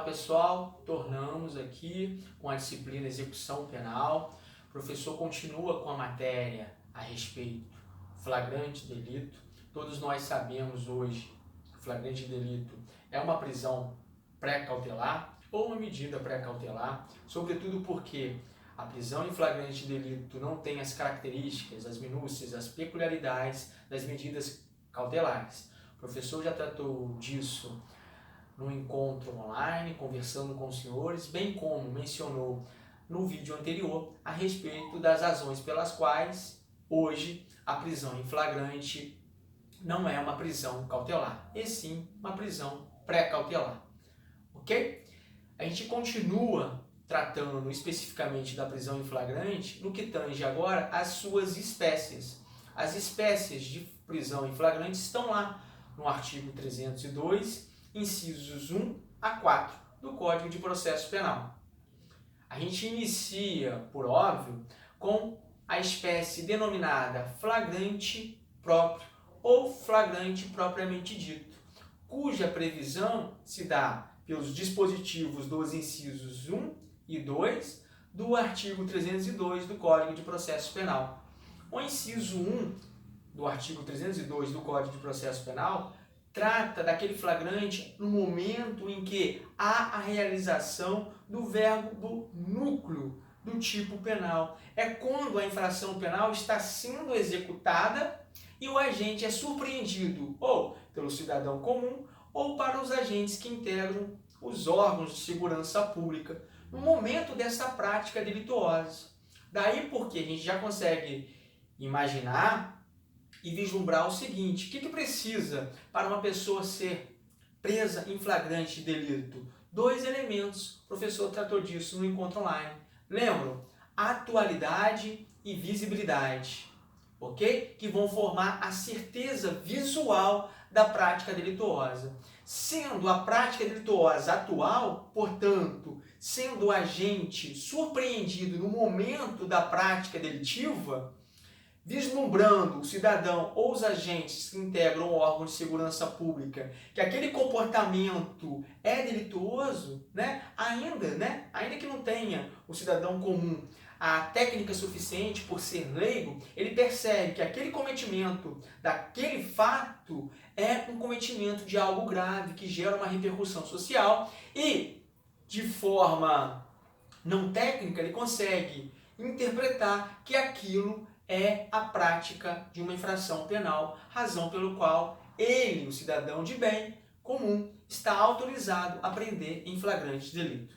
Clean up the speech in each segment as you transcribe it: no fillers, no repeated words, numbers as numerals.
pessoal, tornamos aqui com a disciplina Execução Penal. O professor continua com a matéria a respeito do flagrante delito. Todos nós sabemos hoje que o flagrante delito é uma prisão pré-cautelar ou uma medida pré-cautelar, sobretudo porque a prisão em flagrante delito não tem as características, as minúcias, as peculiaridades das medidas cautelares. O professor já tratou disso no encontro online, conversando com os senhores, bem como mencionou no vídeo anterior a respeito das razões pelas quais hoje a prisão em flagrante não é uma prisão cautelar, e sim uma prisão pré-cautelar. Ok? A gente continua tratando especificamente da prisão em flagrante no que tange agora às suas espécies. As espécies de prisão em flagrante estão lá no artigo 302, incisos 1 a 4 do Código de Processo Penal. A gente inicia, por óbvio, com a espécie denominada flagrante próprio ou flagrante propriamente dito, cuja previsão se dá pelos dispositivos dos incisos 1 e 2 do artigo 302 do Código de Processo Penal. O inciso 1 do artigo 302 do Código de Processo Penal trata daquele flagrante no momento em que há a realização do verbo núcleo do tipo penal. É quando a infração penal está sendo executada e o agente é surpreendido ou pelo cidadão comum ou para os agentes que integram os órgãos de segurança pública no momento dessa prática delituosa. Daí porque a gente já consegue imaginar e vislumbrar o seguinte: o que precisa para uma pessoa ser presa em flagrante delito? Dois elementos. O professor tratou disso no encontro online. Lembram? Atualidade e visibilidade, ok? Que vão formar a certeza visual da prática delituosa. Sendo a prática delituosa atual, portanto, sendo o agente surpreendido no momento da prática delitiva, vislumbrando o cidadão ou os agentes que integram o órgão de segurança pública que aquele comportamento é delituoso, ainda que não tenha o cidadão comum a técnica suficiente por ser leigo, ele percebe que aquele cometimento daquele fato é um cometimento de algo grave que gera uma repercussão social e, de forma não técnica, ele consegue interpretar que aquilo é a prática de uma infração penal, razão pelo qual ele, o cidadão de bem comum, está autorizado a prender em flagrante delito.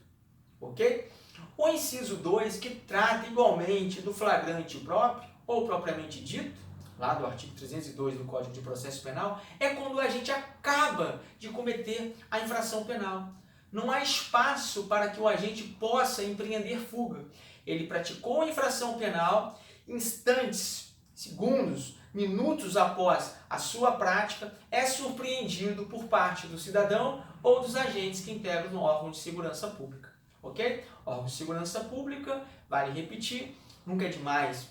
Ok? O inciso 2, que trata igualmente do flagrante próprio, ou propriamente dito, lá do artigo 302 do Código de Processo Penal, é quando a gente acaba de cometer a infração penal. Não há espaço para que o agente possa empreender fuga. Ele praticou a infração penal, instantes, segundos, minutos após a sua prática, é surpreendido por parte do cidadão ou dos agentes que integram o órgão de segurança pública. Ok? Órgão de segurança pública, vale repetir, nunca é demais,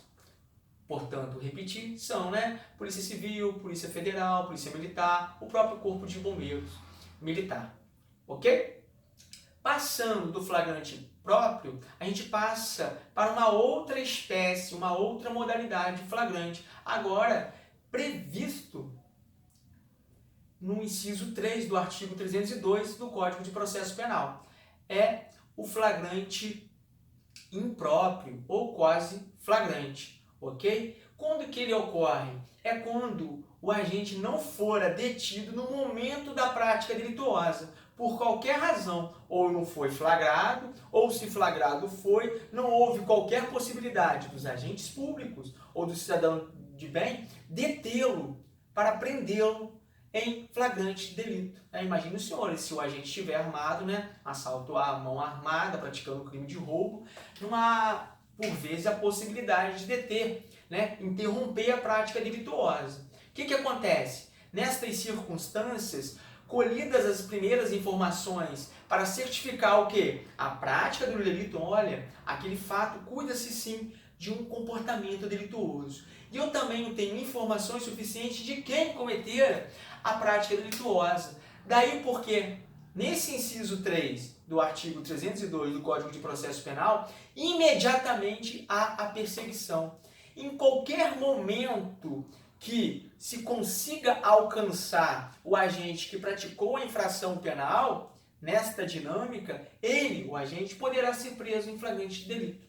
portanto, repetir, são, Polícia Civil, Polícia Federal, Polícia Militar, o próprio Corpo de Bombeiros Militar. Ok? Passando do flagrante próprio, a gente passa para uma outra espécie, uma outra modalidade de flagrante, agora previsto no inciso 3 do artigo 302 do Código de Processo Penal. É o flagrante impróprio ou quase flagrante, ok? Quando que ele ocorre? É quando o agente não fora detido no momento da prática delituosa, por qualquer razão, ou não foi flagrado, ou se flagrado foi, não houve qualquer possibilidade dos agentes públicos ou do cidadão de bem detê-lo para prendê-lo em flagrante delito. Imagine os senhores, se o agente estiver armado, assalto à mão armada, praticando crime de roubo, não há, por vezes, a possibilidade de deter, interromper a prática delituosa. O que acontece? Nestas circunstâncias, colhidas as primeiras informações para certificar o quê? A prática do delito, olha, aquele fato cuida-se sim de um comportamento delituoso. E eu também não tenho informações suficientes de quem cometera a prática delituosa. Daí porque, nesse inciso 3 do artigo 302 do Código de Processo Penal, imediatamente há a perseguição. Em qualquer momento que se consiga alcançar o agente que praticou a infração penal, nesta dinâmica, ele, o agente, poderá ser preso em flagrante delito,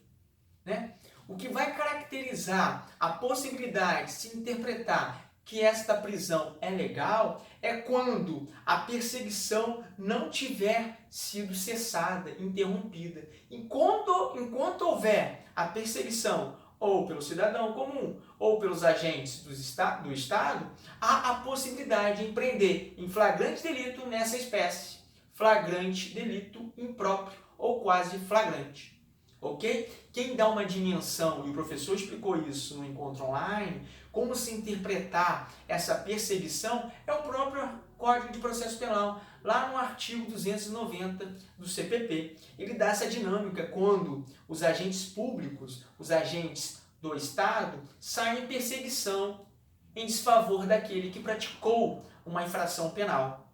né? O que vai caracterizar a possibilidade de se interpretar que esta prisão é legal é quando a perseguição não tiver sido cessada, interrompida. Enquanto houver a perseguição ou pelo cidadão comum ou pelos agentes do Estado, há a possibilidade de empreender em flagrante delito nessa espécie, flagrante delito impróprio ou quase flagrante. Ok? Quem dá uma dimensão, e o professor explicou isso no encontro online, como se interpretar essa perseguição, é o próprio Código de Processo Penal, lá no artigo 290 do CPP. Ele dá essa dinâmica quando os agentes públicos, os agentes do Estado, saem em perseguição em desfavor daquele que praticou uma infração penal.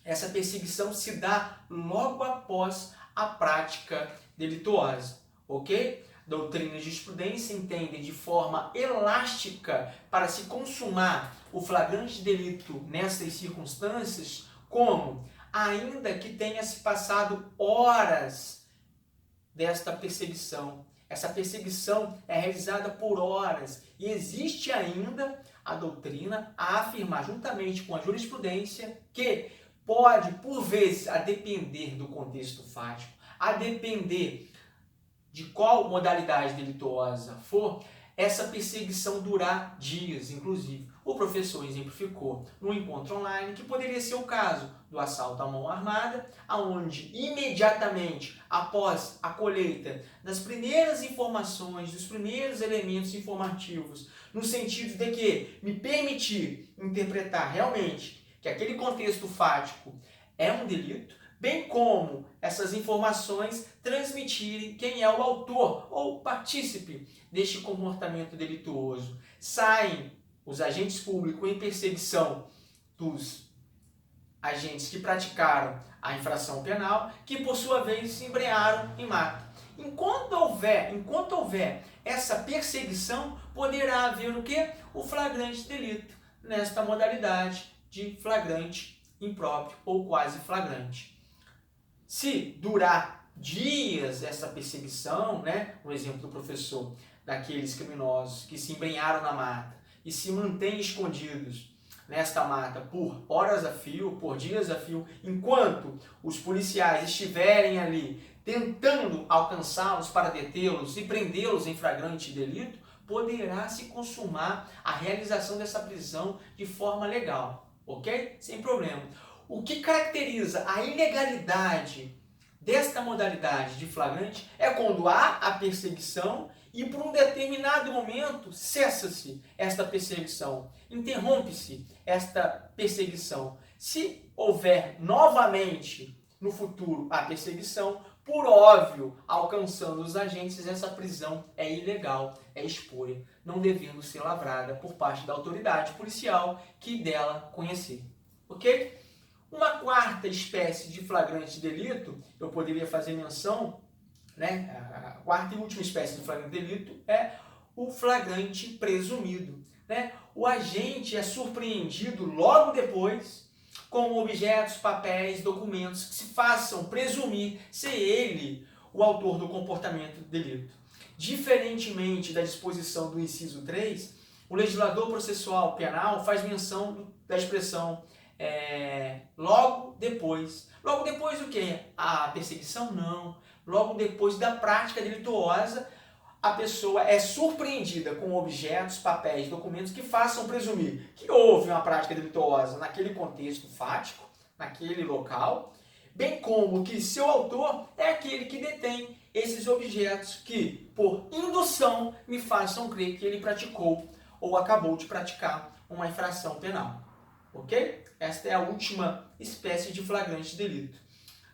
Essa perseguição se dá logo após a prática delituosa, ok? Doutrina e jurisprudência entendem de forma elástica para se consumar o flagrante delito nessas circunstâncias, como, ainda que tenha se passado horas desta perseguição. Essa perseguição é realizada por horas e existe ainda a doutrina a afirmar, juntamente com a jurisprudência, que pode, por vezes, a depender do contexto fático, a depender de qual modalidade delituosa for, essa perseguição durar dias, inclusive. O professor exemplificou no encontro online que poderia ser o caso do assalto à mão armada, aonde imediatamente após a colheita das primeiras informações, dos primeiros elementos informativos, no sentido de que me permitir interpretar realmente que aquele contexto fático é um delito, bem como essas informações transmitirem quem é o autor ou partícipe deste comportamento delituoso. Saem os agentes públicos em perseguição dos agentes que praticaram a infração penal, que por sua vez se embrenharam em mata. Enquanto houver essa perseguição, poderá haver o quê? O flagrante delito, nesta modalidade de flagrante impróprio ou quase flagrante. Se durar dias essa perseguição, né, no exemplo do professor, daqueles criminosos que se embrenharam na mata e se mantêm escondidos nesta mata por horas a fio, por dias a fio, enquanto os policiais estiverem ali tentando alcançá-los para detê-los e prendê-los em flagrante delito, poderá se consumar a realização dessa prisão de forma legal, ok? Sem problema. O que caracteriza a ilegalidade desta modalidade de flagrante é quando há a perseguição e por um determinado momento cessa-se esta perseguição, interrompe-se esta perseguição. Se houver novamente no futuro a perseguição, por óbvio, alcançando os agentes, essa prisão é ilegal, é espúria, não devendo ser lavrada por parte da autoridade policial que dela conhecer. Ok? Uma quarta espécie de flagrante delito, eu poderia fazer menção, né? A quarta e última espécie de flagrante delito é o flagrante presumido, né? O agente é surpreendido logo depois com objetos, papéis, documentos que se façam presumir ser ele o autor do comportamento do delito. Diferentemente da disposição do inciso 3, o legislador processual penal faz menção da expressão logo depois. Logo depois do quê? A perseguição? Não. Logo depois da prática delituosa, a pessoa é surpreendida com objetos, papéis, documentos que façam presumir que houve uma prática delituosa naquele contexto fático, naquele local, bem como que seu autor é aquele que detém esses objetos que, por indução, me façam crer que ele praticou ou acabou de praticar uma infração penal. Ok? Esta é a última espécie de flagrante delito.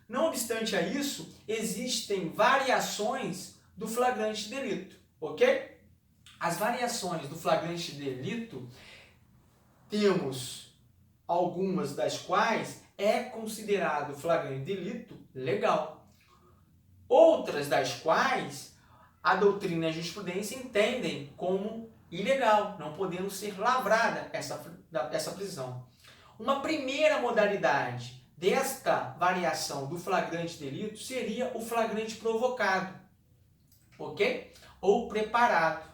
Não obstante a isso, existem variações do flagrante delito, ok? As variações do flagrante delito, temos algumas das quais é considerado flagrante delito legal. Outras das quais a doutrina e a jurisprudência entendem como ilegal, não podendo ser lavrada essa prisão. Uma primeira modalidade desta variação do flagrante delito seria o flagrante provocado, ok? Ou preparado.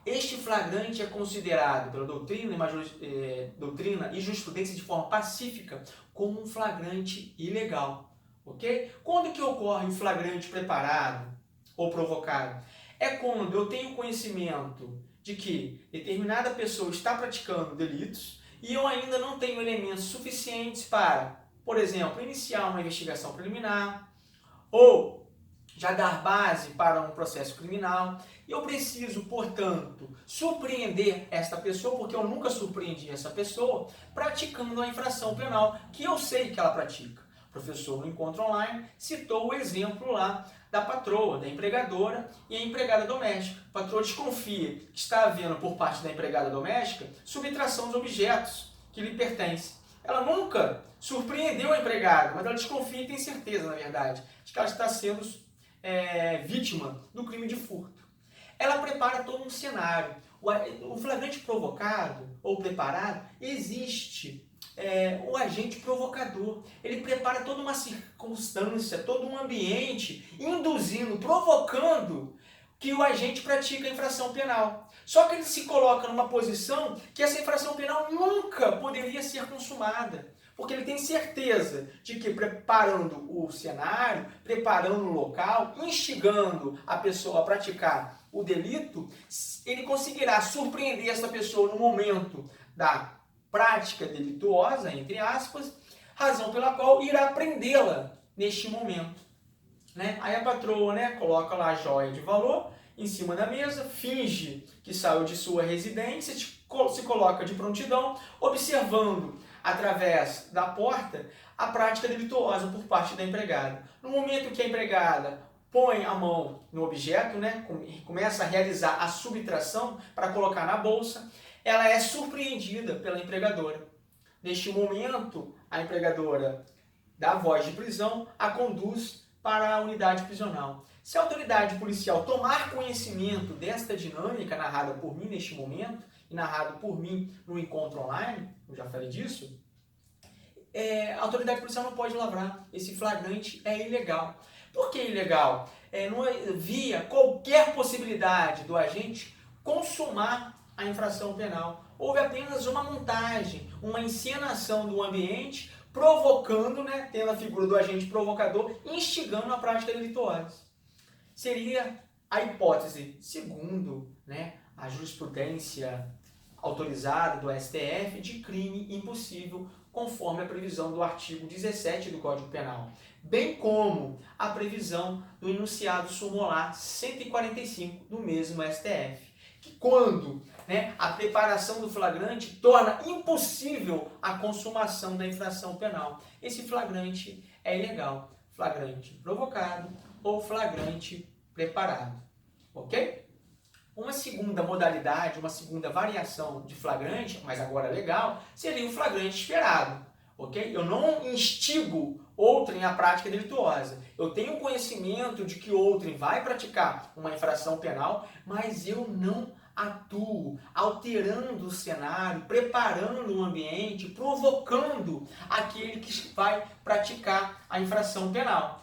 Este flagrante é considerado pela doutrina e jurisprudência de forma pacífica como um flagrante ilegal, ok? Quando que ocorre o flagrante preparado ou provocado? É quando eu tenho conhecimento de que determinada pessoa está praticando delitos e eu ainda não tenho elementos suficientes para, por exemplo, iniciar uma investigação preliminar ou já dar base para um processo criminal. E eu preciso, portanto, surpreender esta pessoa, porque eu nunca surpreendi essa pessoa, praticando uma infração penal que eu sei que ela pratica. O professor, no encontro online, citou o exemplo lá da patroa, da empregadora e a empregada doméstica. A patroa desconfia que está havendo, por parte da empregada doméstica, subtração dos objetos que lhe pertencem. Ela nunca surpreendeu a empregada, mas ela desconfia e tem certeza, na verdade, de que ela está sendo vítima do crime de furto. Ela prepara todo um cenário. O flagrante provocado ou preparado, existe o agente provocador. Ele prepara toda uma circunstância, todo um ambiente, induzindo, provocando que o agente pratica a infração penal. Só que ele se coloca numa posição que essa infração penal nunca poderia ser consumada. Porque ele tem certeza de que preparando o cenário, preparando o local, instigando a pessoa a praticar o delito, ele conseguirá surpreender essa pessoa no momento da prática delituosa, entre aspas, razão pela qual irá prendê-la neste momento. Aí a patroa coloca lá a joia de valor em cima da mesa, finge que saiu de sua residência, se coloca de prontidão, observando através da porta a prática delituosa por parte da empregada. No momento que a empregada põe a mão no objeto, começa a realizar a subtração para colocar na bolsa, ela é surpreendida pela empregadora. Neste momento, a empregadora dá voz de prisão, a conduz para a unidade prisional. Se a autoridade policial tomar conhecimento desta dinâmica narrada por mim neste momento, e narrado por mim no encontro online, eu já falei disso, a autoridade policial não pode lavrar. Esse flagrante é ilegal. Por que ilegal? Não havia qualquer possibilidade do agente consumar a infração penal. Houve apenas uma montagem, uma encenação do ambiente, provocando, tendo a figura do agente provocador, instigando a prática delituosa. Seria a hipótese, segundo a jurisprudência autorizada do STF, de crime impossível, conforme a previsão do artigo 17 do Código Penal, bem como a previsão do enunciado sumular 145 do mesmo STF, que quando a preparação do flagrante torna impossível a consumação da infração penal. Esse flagrante é ilegal, flagrante provocado ou flagrante preparado, ok? Uma segunda modalidade, uma segunda variação de flagrante, mas agora legal, seria o flagrante esperado, ok? Eu não instigo outrem à prática delituosa. Eu tenho conhecimento de que outrem vai praticar uma infração penal, mas eu não atuo alterando o cenário, preparando o ambiente, provocando aquele que vai praticar a infração penal.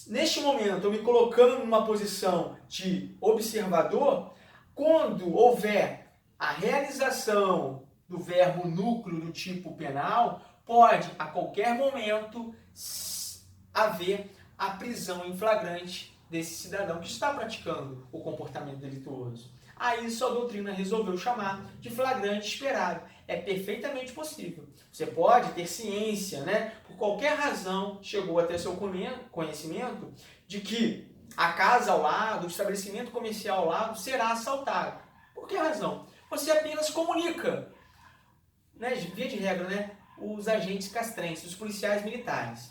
Neste momento, eu me colocando numa posição de observador, quando houver a realização do verbo núcleo do tipo penal, pode a qualquer momento haver a prisão em flagrante desse cidadão que está praticando o comportamento delituoso. Aí sua doutrina resolveu chamar de flagrante esperado. É perfeitamente possível. Você pode ter ciência, por qualquer razão, chegou até seu conhecimento de que a casa ao lado, o estabelecimento comercial ao lado será assaltado. Por que razão? Você apenas comunica, via de regra, os agentes castrenses, os policiais militares.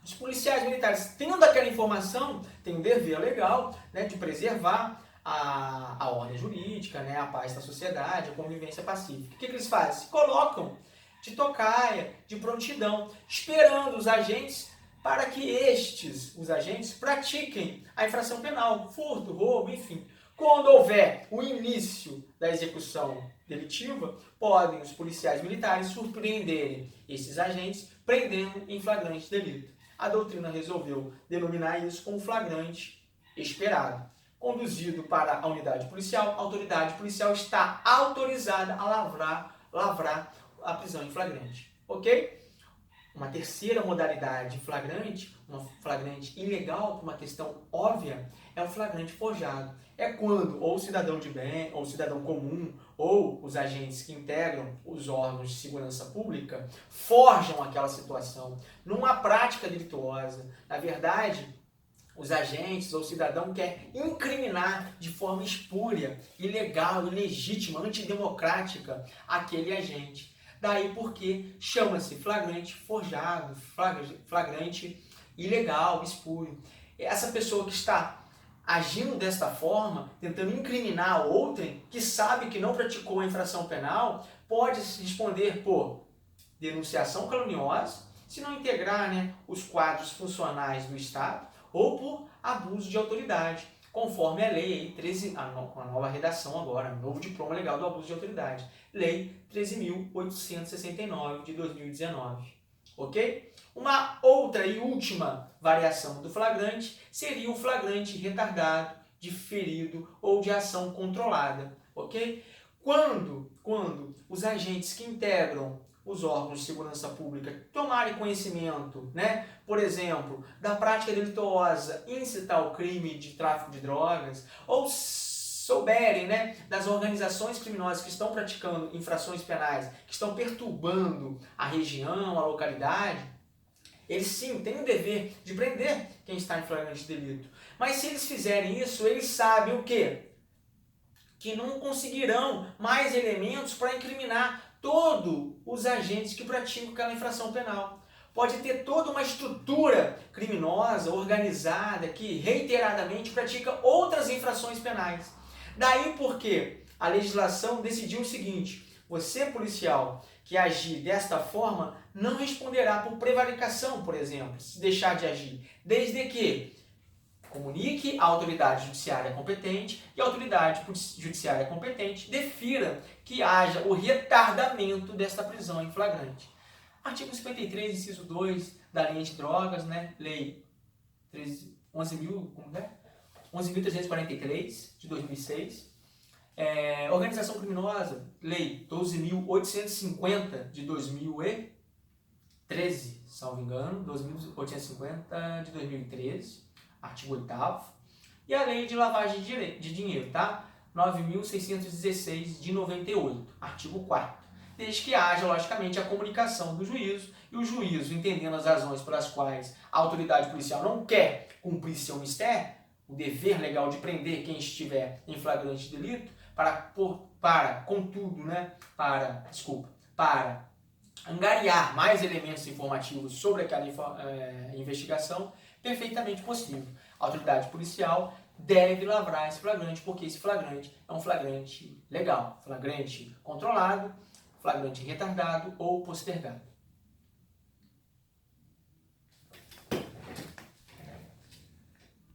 Os policiais militares, tendo aquela informação, têm um dever legal de preservar a ordem jurídica, a paz da sociedade, a convivência pacífica. O que eles fazem? Se colocam de tocaia, de prontidão, esperando os agentes para que os agentes, pratiquem a infração penal, furto, roubo, enfim. Quando houver o início da execução delitiva, podem os policiais militares surpreenderem esses agentes, prendendo em flagrante delito. A doutrina resolveu denominar isso como flagrante esperado. Conduzido para a unidade policial, a autoridade policial está autorizada a lavrar a prisão em flagrante. Ok? Uma terceira modalidade flagrante, uma flagrante ilegal, por uma questão óbvia, é o flagrante forjado. É quando ou o cidadão de bem, ou o cidadão comum, ou os agentes que integram os órgãos de segurança pública forjam aquela situação numa prática delituosa. Na verdade, os agentes ou o cidadão quer incriminar de forma espúria, ilegal, ilegítima, antidemocrática aquele agente. Daí porque chama-se flagrante forjado, flagrante ilegal, espúrio. Essa pessoa que está agindo desta forma, tentando incriminar outrem, que sabe que não praticou a infração penal, pode responder por denunciação caluniosa, se não integrar, os quadros funcionais do Estado, ou por abuso de autoridade, conforme a lei 13, a nova redação agora, novo diploma legal do abuso de autoridade, lei 13.869 de 2019, ok? Uma outra e última variação do flagrante seria o flagrante retardado, diferido ou de ação controlada, ok? Quando os agentes que integram os órgãos de segurança pública tomarem conhecimento, por exemplo, da prática delituosa, incitar o crime de tráfico de drogas, ou souberem, das organizações criminosas que estão praticando infrações penais, que estão perturbando a região, a localidade, eles sim têm o dever de prender quem está em flagrante delito. Mas se eles fizerem isso, eles sabem o quê? Que não conseguirão mais elementos para incriminar todos os agentes que praticam aquela infração penal. Pode ter toda uma estrutura criminosa, organizada, que reiteradamente pratica outras infrações penais. Daí porque a legislação decidiu o seguinte: você, policial, que agir desta forma, não responderá por prevaricação, por exemplo, se deixar de agir, desde que comunique à autoridade judiciária competente e a autoridade judiciária competente defira que haja o retardamento desta prisão em flagrante. Artigo 53, inciso 2 da Lei Antidrogas, Lei 11.343 de 2006. Organização criminosa, Lei 12.850 de 2013, salvo engano, 12.850 de 2013. Artigo 8º, e a Lei de Lavagem de Dinheiro, 9.616 de 98, artigo 4º, desde que haja, logicamente, a comunicação do juízo, e o juízo, entendendo as razões pelas quais a autoridade policial não quer cumprir seu mistério, o dever legal de prender quem estiver em flagrante delito, para angariar mais elementos informativos sobre aquela investigação, perfeitamente possível. A autoridade policial deve lavrar esse flagrante, porque esse flagrante é um flagrante legal, flagrante controlado, flagrante retardado ou postergado.